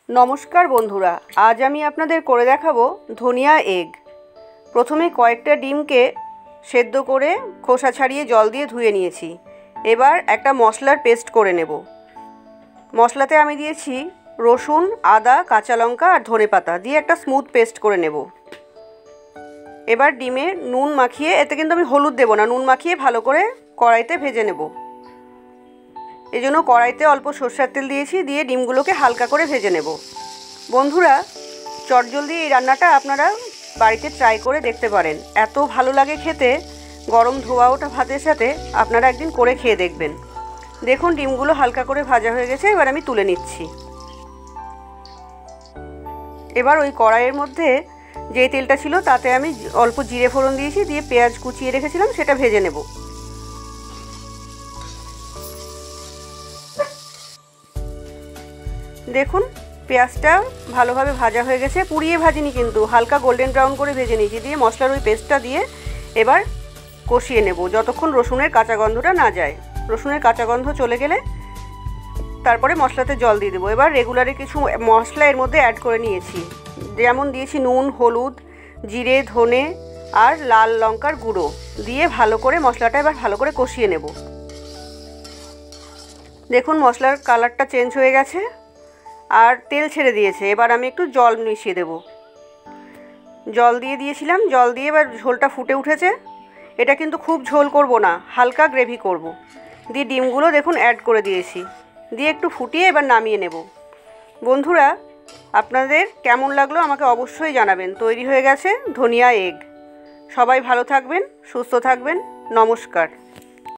নমস্কার বন্ধুরা, আজ আমি আপনাদের করে দেখাবো ধনিয়া এগ। প্রথমে কয়েকটা ডিমকে সেদ্ধ করে খোসা ছাড়িয়ে জল দিয়ে ধুয়ে নিয়েছি। এবার একটা মশলার পেস্ট করে নেব। মশলাতে আমি দিয়েছি রসুন, আদা, কাঁচা লঙ্কা আর ধনেপাতা দিয়ে একটা স্মুথ পেস্ট করে নেব। এবার ডিমে নুন মাখিয়ে, এতে কিন্তু আমি হলুদ দেব না, নুন মাখিয়ে ভালো করে কড়াইতে ভেজে নেব। এই জন্য কড়াইতে অল্প সরষের তেল দিয়েছি, দিয়ে ডিমগুলোকে হালকা করে ভেজে নেব। বন্ধুরা, চটজলদি এই রান্নাটা আপনারা বাড়িতে ট্রাই করে দেখতে পারেন, এত ভালো লাগে খেতে। গরম ধোয়া ওঠা ভাতের সাথে আপনারা একদিন করে খেয়ে দেখবেন। দেখুন ডিমগুলো হালকা করে ভাজা হয়ে গেছে, এবার আমি তুলে নিচ্ছি। এবার ওই কড়াইয়ের মধ্যে যে তেলটা ছিল তাতে আমি অল্প জিরে ফোড়ন দিয়েছি, দিয়ে পেঁয়াজ কুচিয়ে রেখেছিলাম সেটা ভেজে নেব। দেখুন পেঁয়াজটা ভালোভাবে ভাজা হয়ে গেছে, পুড়িয়ে ভাজিনি কিন্তু, হালকা গোল্ডেন ব্রাউন করে ভেজে নিয়েছি। দিয়ে মশলার ওই পেস্টটা দিয়ে এবার কষিয়ে নেব যতক্ষণ রসুনের কাঁচা গন্ধটা না যায়। রসুনের কাঁচা গন্ধ চলে গেলে তারপরে মশলাতে জল দিয়ে দেবো। এবার রেগুলারে কিছু মশলা এর মধ্যে অ্যাড করে নিয়েছি, যেমন দিয়েছি নুন, হলুদ, জিরে, ধনে আর লাল লঙ্কার গুঁড়ো দিয়ে ভালো করে মশলাটা এবার ভালো করে কষিয়ে নেব। দেখুন মশলার কালারটা চেঞ্জ হয়ে গেছে আর তেল ছেড়ে দিয়েছে। এবার আমি একটু জল মিশিয়ে দেব। জল দিয়ে দিয়েছিলাম, জল দিয়ে এবার ঝোলটা ফুটে উঠেছে। এটা কিন্তু খুব ঝোল করব না, হালকা গ্রেভি করব। দিয়ে ডিমগুলো দেখুন অ্যাড করে দিয়েছি, দিয়ে একটু ফুটিয়ে এবার নামিয়ে নেব। বন্ধুরা, আপনাদের কেমন লাগলো আমাকে অবশ্যই জানাবেন। তৈরি হয়ে গেছে ধনিয়া এগ। সবাই ভালো থাকবেন, সুস্থ থাকবেন। নমস্কার।